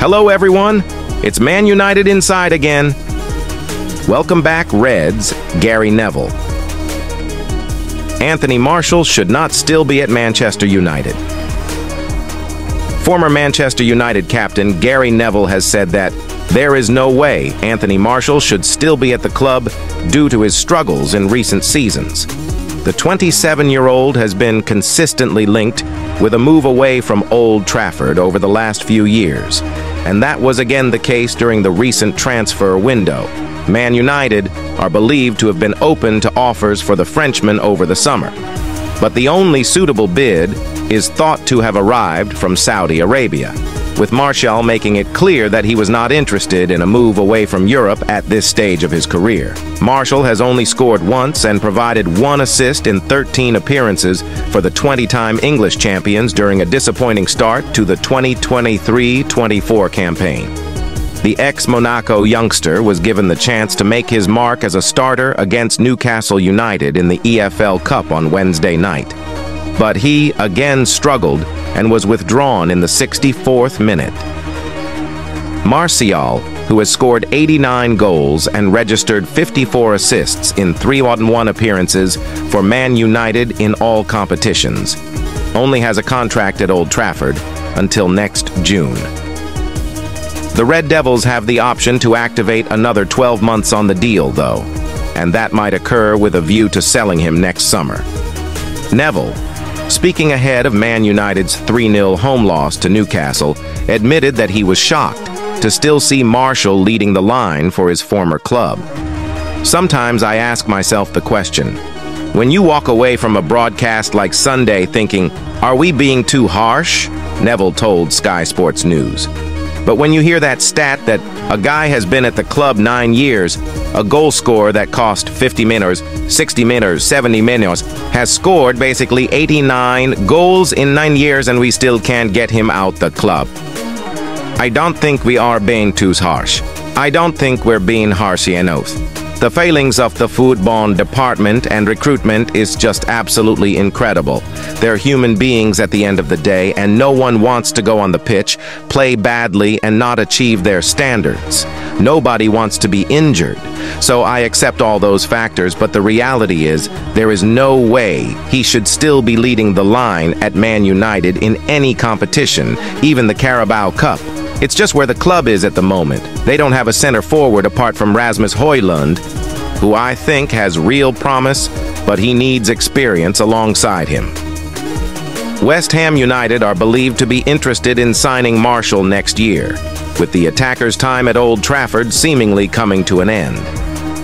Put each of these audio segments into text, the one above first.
Hello everyone, it's Man United Inside again. Welcome back, Reds, Gary Neville. Anthony Martial should not still be at Manchester United. Former Manchester United captain Gary Neville has said that there is no way Anthony Martial should still be at the club due to his struggles in recent seasons. The 27-year-old has been consistently linked with a move away from Old Trafford over the last few years, and that was again the case during the recent transfer window. Man United are believed to have been open to offers for the Frenchman over the summer, but the only suitable bid is thought to have arrived from Saudi Arabia, with Martial making it clear that he was not interested in a move away from Europe at this stage of his career. Martial has only scored once and provided 1 assist in 13 appearances for the 20-time English champions during a disappointing start to the 2023-24 campaign. The ex-Monaco youngster was given the chance to make his mark as a starter against Newcastle United in the EFL Cup on Wednesday night. But he again struggled and was withdrawn in the 64th minute. Martial, who has scored 89 goals and registered 54 assists in 3-on-1 appearances for Man United in all competitions, only has a contract at Old Trafford until next June. The Red Devils have the option to activate another 12 months on the deal, though, and that might occur with a view to selling him next summer. Neville, speaking ahead of Man United's 3-0 home loss to Newcastle, admitted that he was shocked to still see Martial leading the line for his former club. Sometimes I ask myself the question, when you walk away from a broadcast like Sunday thinking, are we being too harsh? Neville told Sky Sports News. But when you hear that stat that a guy has been at the club 9 years, a goal scorer that cost 50 million, 60 million, 70 million, has scored basically 89 goals in 9 years and we still can't get him out the club. I don't think we are being too harsh. I don't think we're being harsh enough. The failings of the football department and recruitment is just absolutely incredible. They're human beings at the end of the day, and no one wants to go on the pitch, play badly, and not achieve their standards. Nobody wants to be injured. So I accept all those factors, but the reality is there is no way he should still be leading the line at Man United in any competition, even the Carabao Cup. It's just where the club is at the moment. They don't have a center forward apart from Rasmus Højlund, who I think has real promise, but he needs experience alongside him. West Ham United are believed to be interested in signing Martial next year, with the attacker's time at Old Trafford seemingly coming to an end.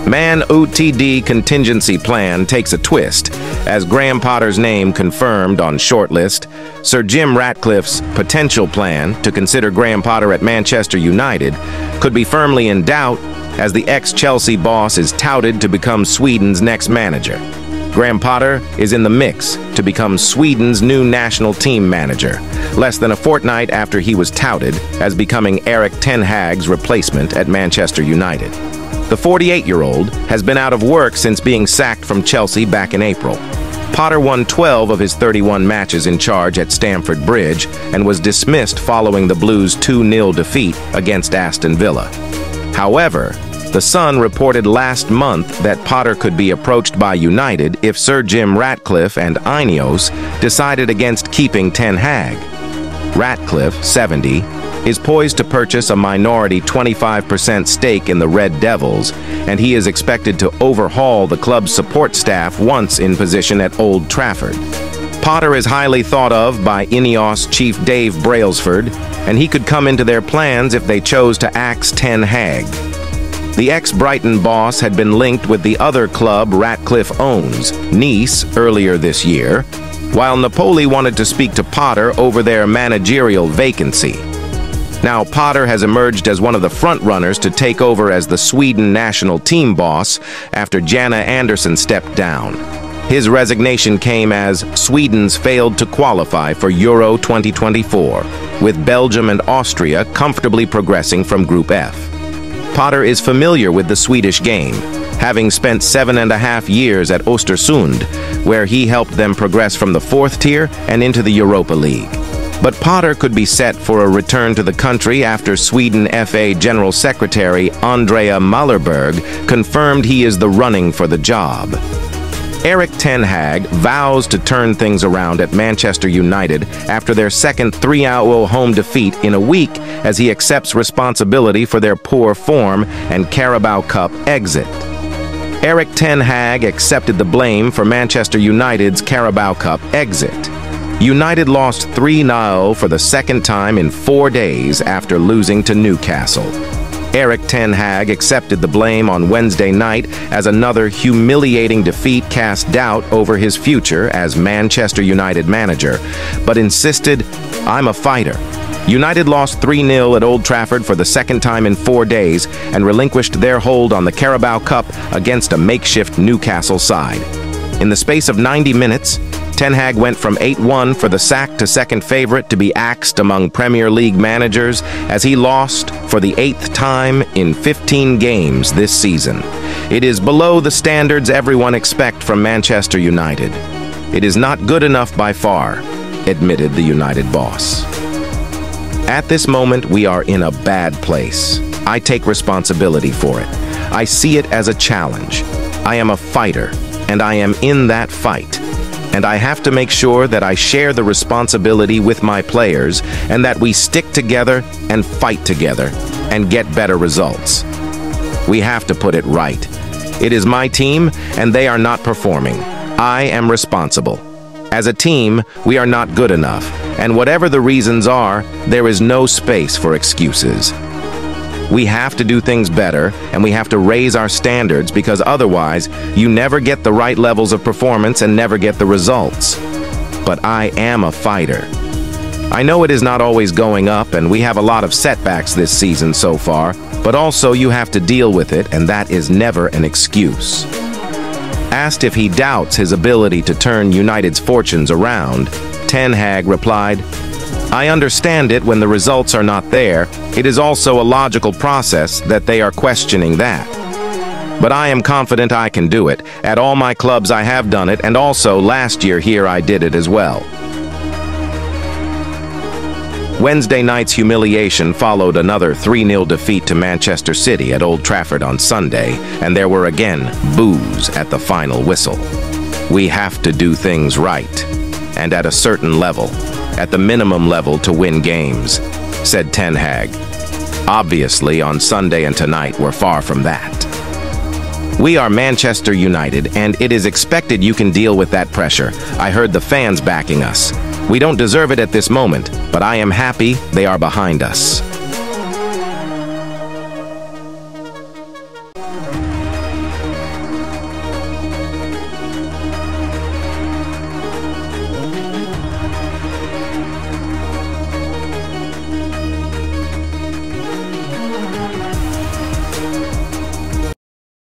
Man UTD contingency plan takes a twist, as Graham Potter's name confirmed on shortlist. Sir Jim Ratcliffe's potential plan to consider Graham Potter at Manchester United could be firmly in doubt, as the ex-Chelsea boss is touted to become Sweden's next manager. Graham Potter is in the mix to become Sweden's new national team manager, less than a fortnight after he was touted as becoming TEN-Hag's replacement at Manchester United. The 48-year-old has been out of work since being sacked from Chelsea back in April. Potter won 12 of his 31 matches in charge at Stamford Bridge and was dismissed following the Blues' 2-0 defeat against Aston Villa. However, The Sun reported last month that Potter could be approached by United if Sir Jim Ratcliffe and Ineos decided against keeping TEN-Hag. Ratcliffe, 70, is poised to purchase a minority 25% stake in the Red Devils, and he is expected to overhaul the club's support staff once in position at Old Trafford. Potter is highly thought of by Ineos chief Dave Brailsford, and he could come into their plans if they chose to axe TEN-Hag. The ex-Brighton boss had been linked with the other club Ratcliffe owns, Nice, earlier this year, while Napoli wanted to speak to Potter over their managerial vacancy. Now, Potter has emerged as one of the front-runners to take over as the Sweden national team boss after Janne Andersson stepped down. His resignation came as Sweden's failed to qualify for Euro 2024, with Belgium and Austria comfortably progressing from Group F. Potter is familiar with the Swedish game, having spent 7.5 years at Östersund, where he helped them progress from the 4th tier and into the Europa League. But Potter could be set for a return to the country after Sweden FA General Secretary Andrea Mallerberg confirmed he is the running for the job. Erik TEN-Hag vows to turn things around at Manchester United after their second 3-0 home defeat in a week as he accepts responsibility for their poor form and Carabao Cup exit. Erik TEN-Hag accepted the blame for Manchester United's Carabao Cup exit. United lost 3-0 for the second time in 4 days after losing to Newcastle. Erik TEN-Hag accepted the blame on Wednesday night as another humiliating defeat cast doubt over his future as Manchester United manager, but insisted, "I'm a fighter." United lost 3-0 at Old Trafford for the second time in 4 days and relinquished their hold on the Carabao Cup against a makeshift Newcastle side. In the space of 90 minutes, TEN-Hag went from 8-1 for the sack to second favorite to be axed among Premier League managers as he lost for the 8th time in 15 games this season. It is below the standards everyone expects from Manchester United. It is not good enough by far, admitted the United boss. At this moment, we are in a bad place. I take responsibility for it. I see it as a challenge. I am a fighter, and I am in that fight. And I have to make sure that I share the responsibility with my players and that we stick together and fight together and get better results. We have to put it right. It is my team, and they are not performing. I am responsible. As a team, we are not good enough, and whatever the reasons are, there is no space for excuses. We have to do things better, and we have to raise our standards because otherwise, you never get the right levels of performance and never get the results. But I am a fighter. I know it is not always going up, and we have a lot of setbacks this season so far, but also you have to deal with it, and that is never an excuse. Asked if he doubts his ability to turn United's fortunes around, TEN-Hag replied, "I understand it when the results are not there. It is also a logical process that they are questioning that. But I am confident I can do it. At all my clubs I have done it, and also last year here I did it as well." Wednesday night's humiliation followed another 3-0 defeat to Manchester City at Old Trafford on Sunday, and there were again boos at the final whistle. We have to do things right, and at a certain level, at the minimum level to win games, said TEN-Hag. Obviously, on Sunday and tonight, we're far from that. We are Manchester United, and it is expected you can deal with that pressure. I heard the fans backing us. We don't deserve it at this moment, but I am happy they are behind us.